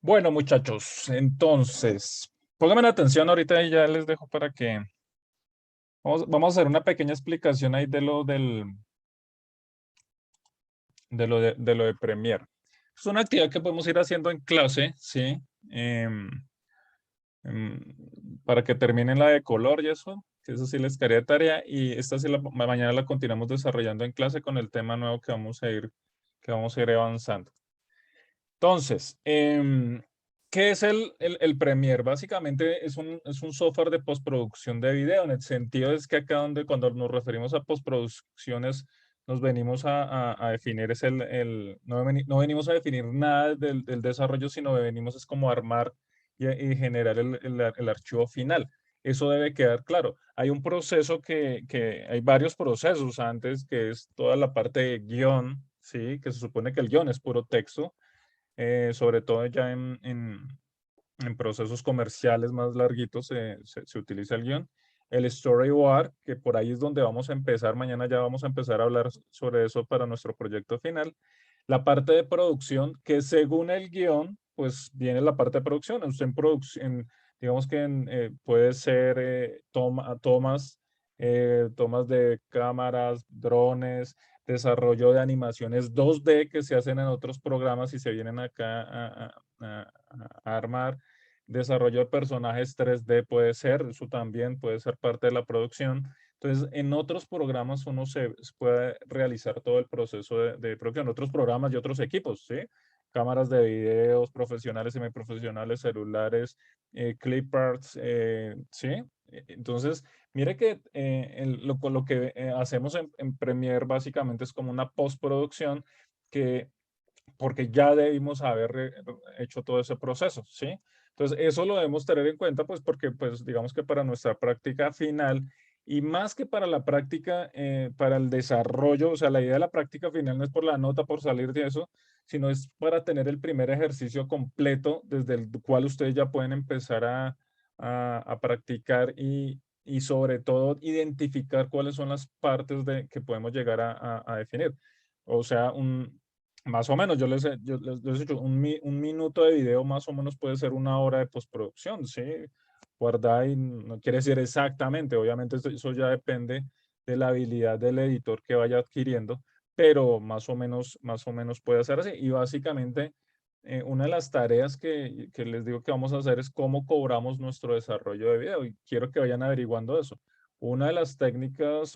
Bueno, muchachos, entonces, pónganme atención ahorita y ya les dejo para que vamos a hacer una pequeña explicación ahí de lo de Premiere. Es una actividad que podemos ir haciendo en clase, ¿sí? Em, em, para que terminen la de color y eso, que eso sí les quedaría de tarea, y esta sí mañana la continuamos desarrollando en clase con el tema nuevo que vamos a ir avanzando. Entonces, ¿qué es el Premiere? Básicamente es un software de postproducción de video, en el sentido es que acá donde cuando nos referimos a postproducciones nos venimos a definir, no venimos a definir nada del desarrollo, sino venimos es como a armar y generar el archivo final. Eso debe quedar claro. Hay un proceso hay varios procesos antes, que es toda la parte de guión, ¿sí? Que se supone que el guión es puro texto, sobre todo ya en procesos comerciales más larguitos se utiliza el guión. El storyboard, que por ahí es donde vamos a empezar, mañana ya vamos a empezar a hablar sobre eso para nuestro proyecto final. La parte de producción, que según el guión, pues viene la parte de producción. Usted en producción, digamos que puede ser tomas de cámaras, drones, desarrollo de animaciones 2D que se hacen en otros programas y se vienen acá a armar. Desarrollo de personajes 3D puede ser, eso también puede ser parte de la producción. Entonces, en otros programas uno se puede realizar todo el proceso de producción, otros programas y otros equipos, ¿sí? Cámaras de videos, profesionales, semiprofesionales, celulares, clip arts, ¿sí? Entonces, mire que lo que hacemos en Premiere básicamente es como una postproducción que, porque ya debimos haber hecho todo ese proceso, ¿sí? Entonces, eso lo debemos tener en cuenta, pues porque, pues, digamos que para nuestra práctica final, y más que para la práctica, para el desarrollo, o sea, la idea de la práctica final no es por la nota, por salir de eso, sino es para tener el primer ejercicio completo desde el cual ustedes ya pueden empezar a practicar y sobre todo identificar cuáles son las partes que podemos llegar a definir. O sea, más o menos, yo les he dicho, un minuto de video más o menos puede ser una hora de postproducción, ¿sí? Guardar y no quiere decir exactamente, obviamente eso ya depende de la habilidad del editor que vaya adquiriendo, pero más o menos puede ser así. Y básicamente, una de las tareas que les digo que vamos a hacer es cómo cobramos nuestro desarrollo de video, y quiero que vayan averiguando eso. Una de las técnicas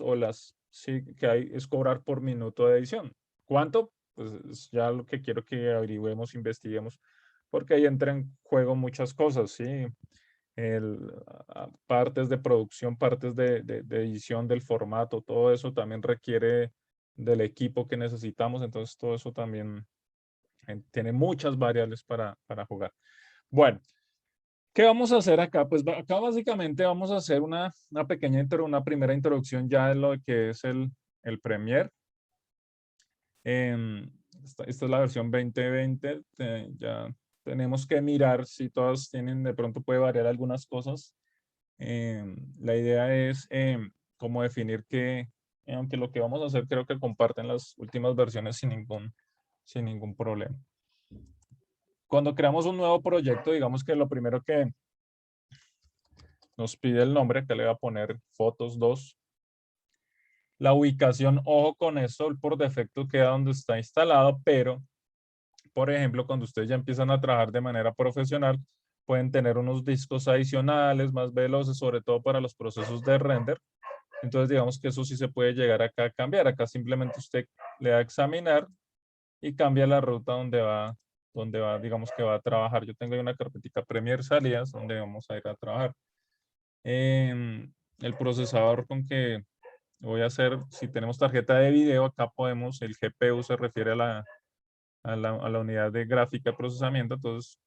sí, que hay es cobrar por minuto de edición. ¿Cuánto? Pues es ya lo que quiero que averigüemos, investiguemos, porque ahí entra en juego muchas cosas, ¿sí? Partes de producción, partes de edición del formato, todo eso también requiere del equipo que necesitamos, entonces todo eso también tiene muchas variables para jugar. Bueno, ¿qué vamos a hacer acá? Pues acá básicamente vamos a hacer una primera introducción ya de lo que es el Premiere. Esta es la versión 2020. Ya tenemos que mirar si todas tienen, de pronto puede variar algunas cosas. La idea es cómo definir que, aunque lo que vamos a hacer creo que comparten las últimas versiones sin ningún problema. Cuando creamos un nuevo proyecto, digamos que lo primero que nos pide el nombre, que le voy a poner fotos 2. La ubicación, ojo con esto, por defecto queda donde está instalado, pero por ejemplo, cuando ustedes ya empiezan a trabajar de manera profesional, pueden tener unos discos adicionales más veloces, sobre todo para los procesos de render. Entonces, digamos que eso sí se puede llegar acá a cambiar. Acá simplemente usted le da a examinar y cambia la ruta donde va, digamos que va a trabajar. Yo tengo ahí una carpetica Premiere Salidas donde vamos a ir a trabajar. El procesador con que voy a hacer, si tenemos tarjeta de video, acá podemos, el GPU se refiere a la unidad de gráfica de procesamiento, entonces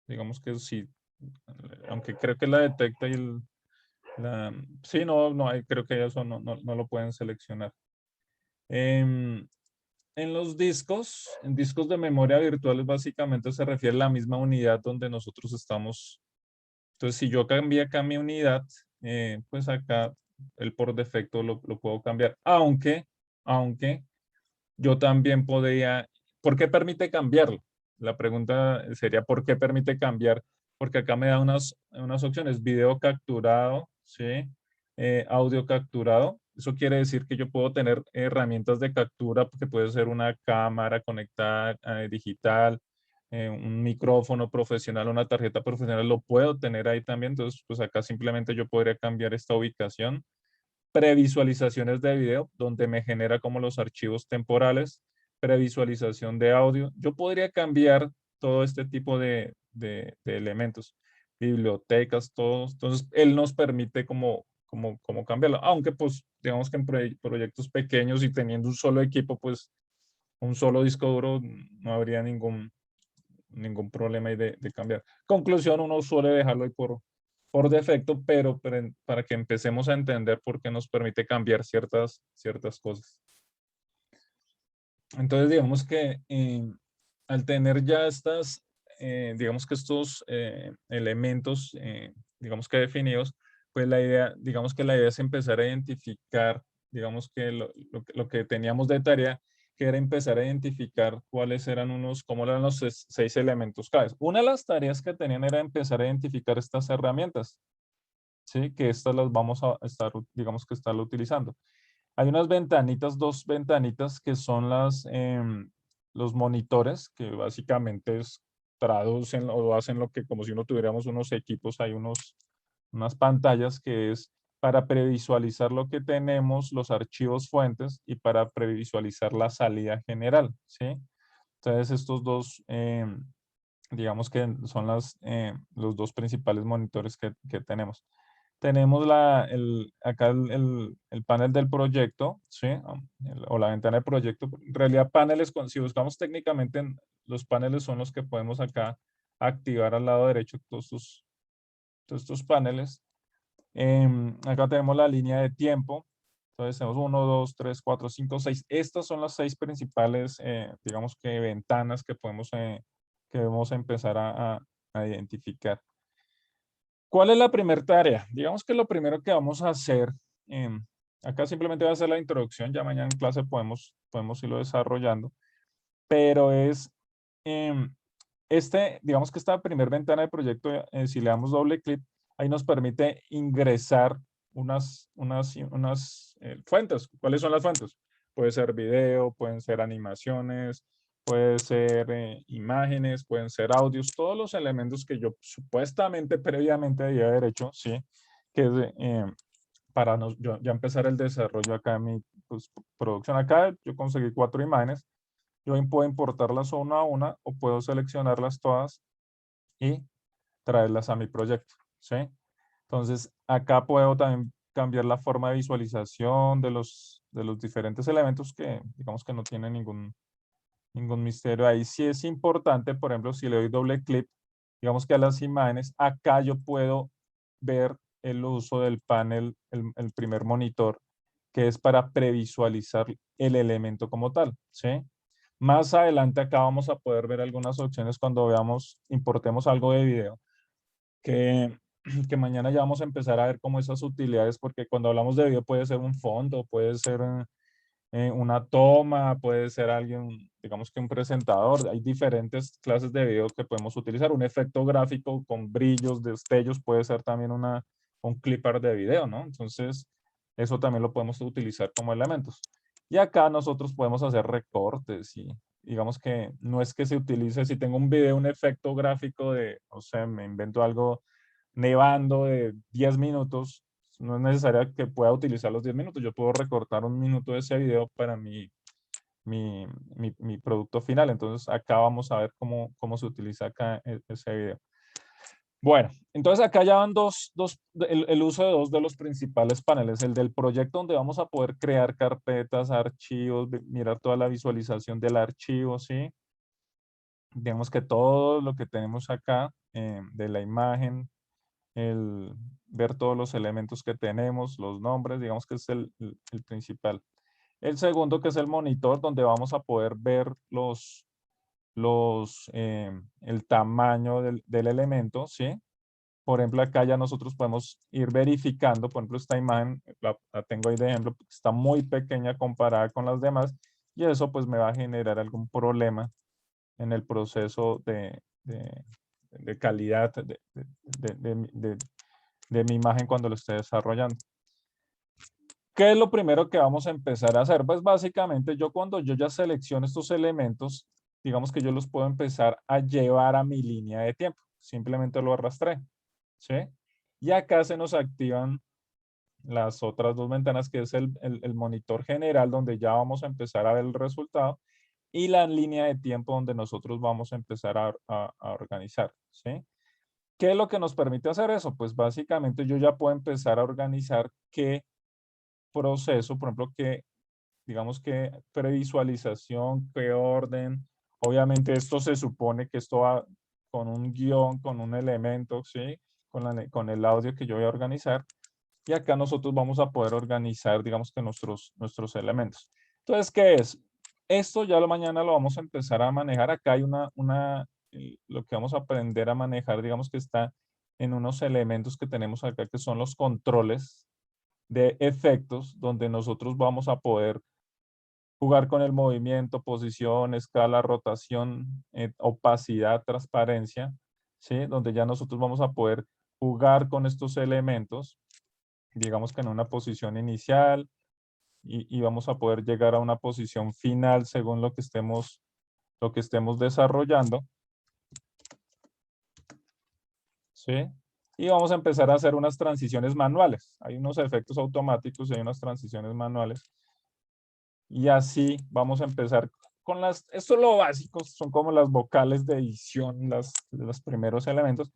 digamos que sí, aunque creo que la detecta sí, no, creo que eso no lo pueden seleccionar. Em, en los discos, en discos de memoria virtuales, básicamente se refiere a la misma unidad donde nosotros estamos. Entonces, si yo cambié acá mi unidad, pues acá el por defecto lo puedo cambiar, aunque yo también podría, ¿por qué permite cambiarlo? la pregunta sería ¿por qué permite cambiar? Porque acá me da unas opciones, video capturado, ¿sí? Audio capturado. Eso quiere decir que yo puedo tener herramientas de captura, que puede ser una cámara conectada digital, un micrófono profesional, una tarjeta profesional, lo puedo tener ahí también. Entonces, pues acá simplemente yo podría cambiar esta ubicación. Previsualizaciones de video, donde me genera como los archivos temporales. Previsualización de audio. Yo podría cambiar todo este tipo de elementos. Bibliotecas, todos. Entonces, él nos permite como cambiarlo. Aunque, pues, digamos que en proyectos pequeños y teniendo un solo equipo, pues, un solo disco duro, no habría ningún problema ahí de cambiar. Conclusión, uno suele dejarlo ahí por defecto, pero para que empecemos a entender por qué nos permite cambiar ciertas cosas. Entonces, digamos que al tener ya digamos que estos elementos, digamos que definidos, pues digamos que la idea es empezar a identificar, digamos que lo que teníamos de tarea, que era empezar a identificar cómo eran los 6 elementos claves. Una de las tareas que tenían era empezar a identificar estas herramientas, ¿sí? Que estas las vamos a estar, digamos que estarlo utilizando. Hay unas ventanitas, 2 ventanitas que son los monitores, que básicamente traducen o hacen lo que como si uno tuviéramos unos equipos, hay unas pantallas que es para previsualizar lo que tenemos, los archivos fuentes y para previsualizar la salida general, ¿sí? Entonces estos dos, digamos que son los 2 principales monitores que tenemos. Tenemos acá el panel del proyecto, ¿sí? O la ventana del proyecto. En realidad, paneles, si buscamos técnicamente, los paneles son los que podemos acá activar al lado derecho, todos estos paneles. Acá tenemos la línea de tiempo. Entonces tenemos 1, 2, 3, 4, 5, 6. Estas son las 6 principales, digamos que ventanas que debemos empezar a identificar. ¿Cuál es la primera tarea? Digamos que lo primero que vamos a hacer, acá simplemente va a ser la introducción, ya mañana en clase podemos irlo desarrollando, pero em, digamos que esta primera ventana de proyecto, si le damos doble clic, ahí nos permite ingresar unas fuentes. ¿Cuáles son las fuentes? Puede ser video, pueden ser animaciones, puede ser imágenes, pueden ser audios, todos los elementos que yo supuestamente previamente debía haber hecho, ¿sí? Que es para ya empezar el desarrollo acá en mi pues, producción. Acá yo conseguí 4 imágenes. Yo puedo importarlas una a una o puedo seleccionarlas todas y traerlas a mi proyecto, ¿sí? Entonces, acá puedo también cambiar la forma de visualización de los diferentes elementos que, digamos que no tienen ningún misterio. Ahí sí es importante, por ejemplo, si le doy doble clic, digamos que a las imágenes, acá yo puedo ver el uso del panel, el primer monitor, que es para previsualizar el elemento como tal, ¿sí? Más adelante acá vamos a poder ver algunas opciones cuando importemos algo de video, que, que mañana ya vamos a empezar a ver como esas utilidades, porque cuando hablamos de video puede ser un fondo, puede ser una toma, puede ser alguien, digamos que un presentador. Hay diferentes clases de video que podemos utilizar. Un efecto gráfico con brillos, destellos, puede ser también un clipper de video, ¿no? Entonces, eso también lo podemos utilizar como elementos. Y acá nosotros podemos hacer recortes y digamos que no es que se utilice, si tengo un video, un efecto gráfico no sé, me invento algo nevando de 10 minutos, no es necesario que pueda utilizar los 10 minutos. Yo puedo recortar 1 minuto de ese video para mi producto final. Entonces, acá vamos a ver cómo se utiliza acá ese video. Bueno, entonces acá ya van el uso de 2 de los principales paneles. El del proyecto donde vamos a poder crear carpetas, archivos, mirar toda la visualización del archivo, ¿sí? Digamos que todo lo que tenemos acá de la imagen, ver todos los elementos que tenemos, los nombres, digamos que es el principal. El segundo, que es el monitor, donde vamos a poder ver el tamaño del elemento, ¿sí? Por ejemplo, acá ya nosotros podemos ir verificando, por ejemplo, esta imagen, la tengo ahí de ejemplo, porque está muy pequeña comparada con las demás, y eso pues me va a generar algún problema en el proceso de calidad de mi imagen cuando lo esté desarrollando. ¿Qué es lo primero que vamos a empezar a hacer? Pues básicamente cuando yo ya selecciono estos elementos, digamos que yo los puedo empezar a llevar a mi línea de tiempo. Simplemente lo arrastré, ¿sí? Y acá se nos activan las otras dos ventanas, que es el monitor general, donde ya vamos a empezar a ver el resultado, y la línea de tiempo donde nosotros vamos a empezar a organizar, ¿sí? ¿Qué es lo que nos permite hacer eso? Pues básicamente yo ya puedo empezar a organizar qué proceso, por ejemplo, digamos que previsualización, qué orden. Obviamente esto se supone que esto va con un guión, con un elemento, ¿sí? Con el audio que yo voy a organizar. Y acá nosotros vamos a poder organizar, digamos que nuestros elementos. Entonces, ¿qué es? Esto ya mañana lo vamos a empezar a manejar. Acá hay lo que vamos a aprender a manejar, digamos que está en unos elementos que tenemos acá, que son los controles de efectos, donde nosotros vamos a poder jugar con el movimiento, posición, escala, rotación, opacidad, transparencia, ¿sí? Donde ya nosotros vamos a poder jugar con estos elementos, digamos que en una posición inicial, y vamos a poder llegar a una posición final según lo que estemos desarrollando, ¿sí? Y vamos a empezar a hacer unas transiciones manuales. Hay unos efectos automáticos y hay unas transiciones manuales. Y así vamos a empezar con esto es lo básico, son como las vocales de edición, los primeros elementos,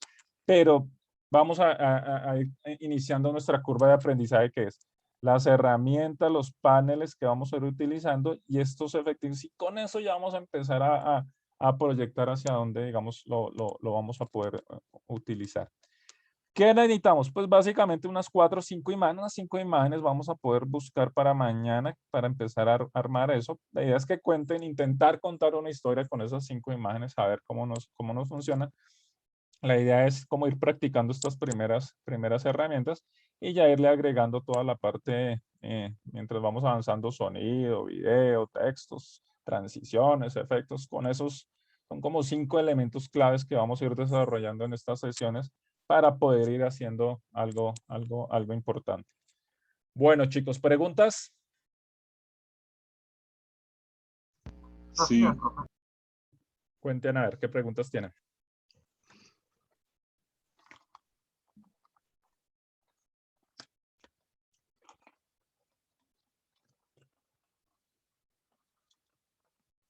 pero vamos a ir iniciando nuestra curva de aprendizaje, que es las herramientas, los paneles que vamos a ir utilizando y estos efectos. Y con eso ya vamos a empezar a proyectar hacia dónde, digamos, lo vamos a poder utilizar. ¿Qué necesitamos? Pues básicamente unas 4 o 5 imágenes. Unas 5 imágenes vamos a poder buscar para mañana para empezar a armar eso. La idea es que intentar contar una historia con esas 5 imágenes, a ver cómo nos funciona. La idea es como ir practicando estas primeras herramientas y ya irle agregando toda la parte mientras vamos avanzando: sonido, video, textos, transiciones, efectos. Con esos son como 5 elementos claves que vamos a ir desarrollando en estas sesiones para poder ir haciendo algo importante. Bueno, chicos, ¿preguntas? Sí. Cuenten a ver qué preguntas tienen.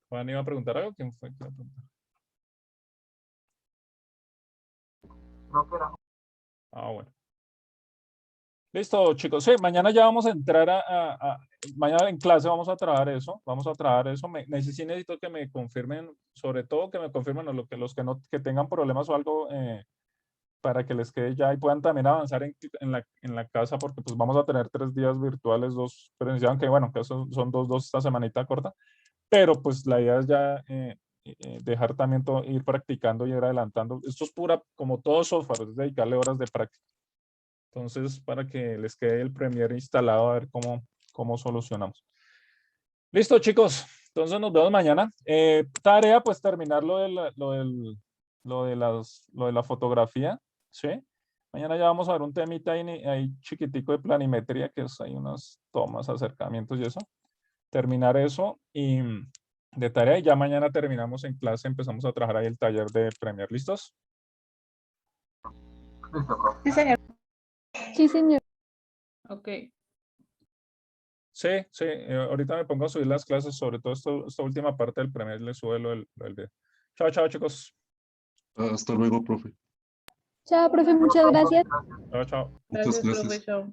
¿Juan iba a preguntar algo? ¿Quién fue que iba a preguntar? Ah, bueno. Listo, chicos. Sí, mañana ya vamos a entrar mañana en clase vamos a trabajar eso. Necesito que me confirmen, sobre todo que me confirmen los que tengan problemas o algo, para que les quede ya y puedan también avanzar en la casa, porque pues vamos a tener 3 días virtuales, 2 presenciales, aunque bueno, que son dos esta semanita corta, pero pues la idea es ya dejar también todo, ir practicando y ir adelantando. Esto es pura, como todo software, es dedicarle horas de práctica. Entonces, para que les quede el Premiere instalado, a ver cómo solucionamos. Listo, chicos. Entonces nos vemos mañana. Tarea, pues terminar lo de la fotografía, ¿sí? Mañana ya vamos a ver un temita ahí chiquitico de planimetría, que es, hay unas tomas, acercamientos y eso. Terminar eso y de tarea, y ya mañana terminamos en clase, empezamos a trabajar ahí el taller de Premiere. ¿Listos? Sí, señor. Sí, señor. Ok. Sí, ahorita me pongo a subir las clases, sobre todo esta última parte del Premiere, le sube lo del video. Chao, chao, chicos. Hasta luego, profe. Chao, profe, muchas gracias. Chao, chao. Muchas Gracias, gracias. profe. Chao.